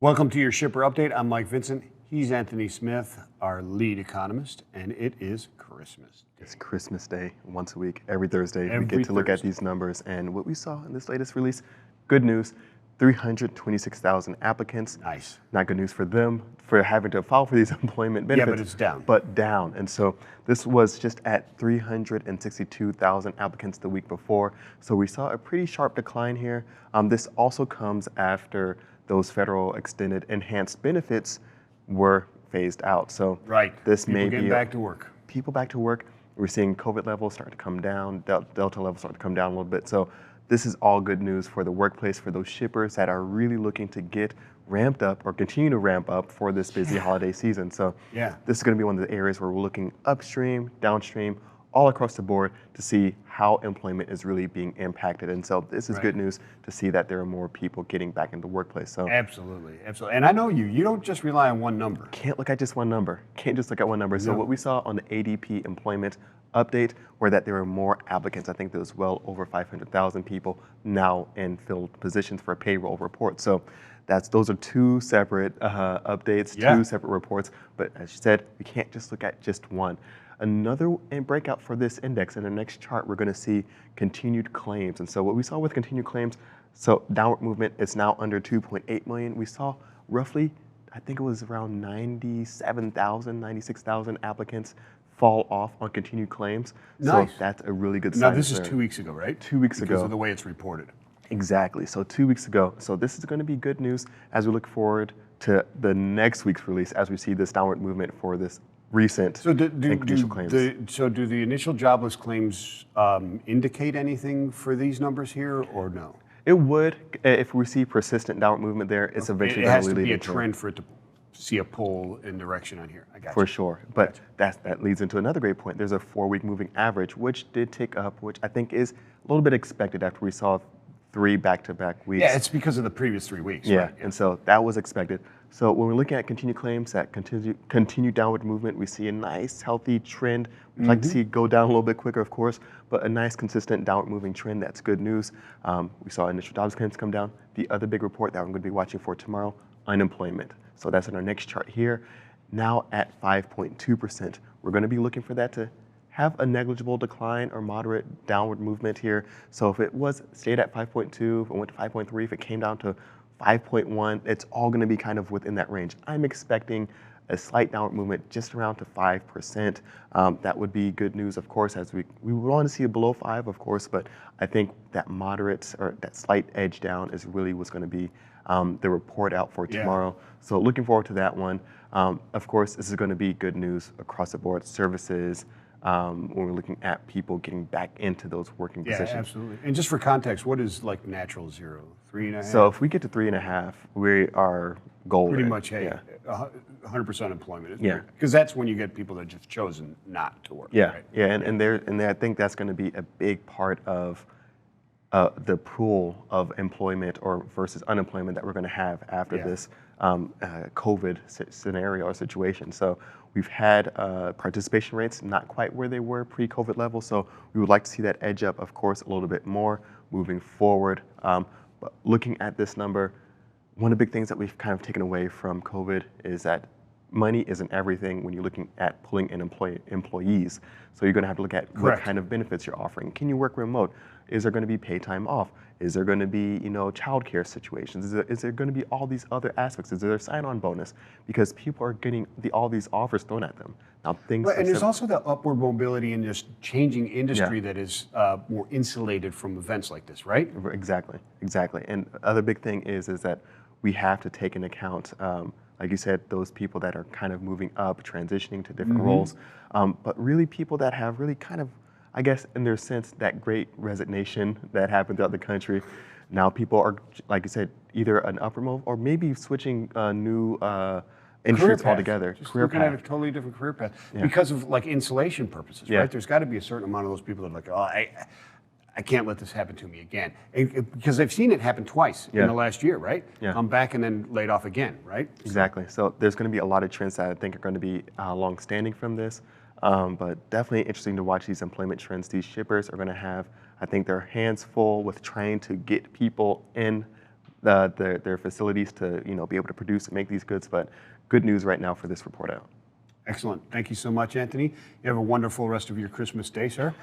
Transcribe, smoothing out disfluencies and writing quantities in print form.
Welcome to your shipper update. I'm Mike Vincent. He's Anthony Smith, our lead economist, and it is Christmas. It's Christmas Day once a week, every Thursday. Every we get to look at Thursday. these numbers, and what we saw in this latest release, good news, 326,000 applicants. Nice. Not good news for them for having to file for these employment benefits. Yeah, but it's down. But down. And so this was just at 362,000 applicants the week before. So we saw a pretty sharp decline here. This also comes after those federal extended enhanced benefits were phased out. So Right. this People may getting be back to work. people back to work. We're seeing COVID levels start to come down, Delta levels start to come down a little bit. So this is all good news for the workplace, for those shippers that are really looking to get ramped up or continue to ramp up for this busy holiday season. So Yeah. this is going to be one of the areas where we're looking upstream, downstream, all across the board to see how employment is really being impacted. And so this is Right. good news to see that there are more people getting back into the workplace. So Absolutely. Absolutely. And I know you don't just rely on one number. can't look at just one number. Can't just look at one number. So No. what we saw on the ADP employment update were that there were more applicants. I think there was well over 500,000 people now in filled positions for a payroll report. So those are two separate updates, Yeah. two separate reports. But as you said, we can't just look at just one. Another breakout for this index in the next chart, we're going to see continued claims. And so what we saw with continued claims, so downward movement is now under 2.8 million. We saw roughly, I think it was around 97,000, 96,000 applicants fall off on continued claims. Nice. So that's a really good sign. Now, this is there. 2 weeks ago, right? 2 weeks Because ago. of the way it's reported. Exactly. So 2 weeks ago. So this is going to be good news as we look forward to the next week's release as we see this downward movement for this recent So do initial claims. the initial jobless claims indicate anything for these numbers here, or no? It would, if we see persistent downward movement there, it's eventually It going has to to lead be a into trend for it to see a pull in direction on here. I got For you. sure. But that leads into another great point. There's a 4-week moving average, which did tick up, which I think is a little bit expected after we saw 3 back-to-back weeks. Yeah, it's because of the previous 3 weeks. Yeah, Right? and so that was expected. So when we're looking at continued claims, that continued downward movement, we see a nice, healthy trend. We'd like to see it go down a little bit quicker, of course, but a nice, consistent downward moving trend. That's good news. We saw initial jobs claims come down. The other big report that I'm going to be watching for tomorrow, unemployment. So that's in our next chart here. Now at 5.2%. We're going to be looking for that to have a negligible decline or moderate downward movement here. So if it stayed at 5.2, if it went to 5.3, if it came down to 5.1, it's all going to be kind of within that range. I'm expecting a slight downward movement just around to 5%. That would be good news, of course, as we want to see it below 5, of course, but I think that moderate or that slight edge down is really what's going to be the report out for tomorrow. So looking forward to that one. Of course, this is going to be good news across the board. Services, when we're looking at people getting back into those working Yeah, positions. absolutely. And just for context, what is like natural zero? 3.5? So if we get to 3.5, we are golden. pretty much, hey, Yeah. 100% employment, isn't Yeah. it? Because that's when you get people that just chosen not to work. Yeah, Right? yeah, and I think that's going to be a big part of the pool of employment or versus unemployment that we're going to have after Yeah. this COVID scenario or situation. So we've had participation rates not quite where they were pre-COVID levels. So we would like to see that edge up, of course, a little bit more moving forward. But looking at this number, one of the big things that we've kind of taken away from COVID is that money isn't everything when you're looking at pulling in employees. So you're going to have to look at Correct. what kind of benefits you're offering. Can you work remote? Is there going to be pay time off? Is there going to be, childcare situations? Is there going to be all these other aspects? Is there a sign-on bonus? Because people are getting all these offers thrown at them. Now things. Right, and there's simple. also the upward mobility in just changing industry that is more insulated from events like this, right? Exactly. And the other big thing is that we have to take into account, like you said, those people that are kind of moving up, transitioning to different roles, but really people that have really kind of, I guess, in their sense, that great resignation that happened throughout the country. Now people are, like you said, either an upward move or maybe switching new industries path. altogether. Just Career looking at a path. totally different career path because of like insulation purposes, Yeah. right? There's got to be a certain amount of those people that are like, oh, I can't let this happen to me again, because I've seen it happen twice in the last year, right? Yeah. Come back and then laid off again, right? Exactly. So there's going to be a lot of trends that I think are going to be long-standing from this, but definitely interesting to watch these employment trends. These shippers are going to have, I think, their hands full with trying to get people in their facilities to be able to produce and make these goods. But good news right now for this report out. Excellent. Thank you so much, Anthony. You have a wonderful rest of your Christmas day, sir.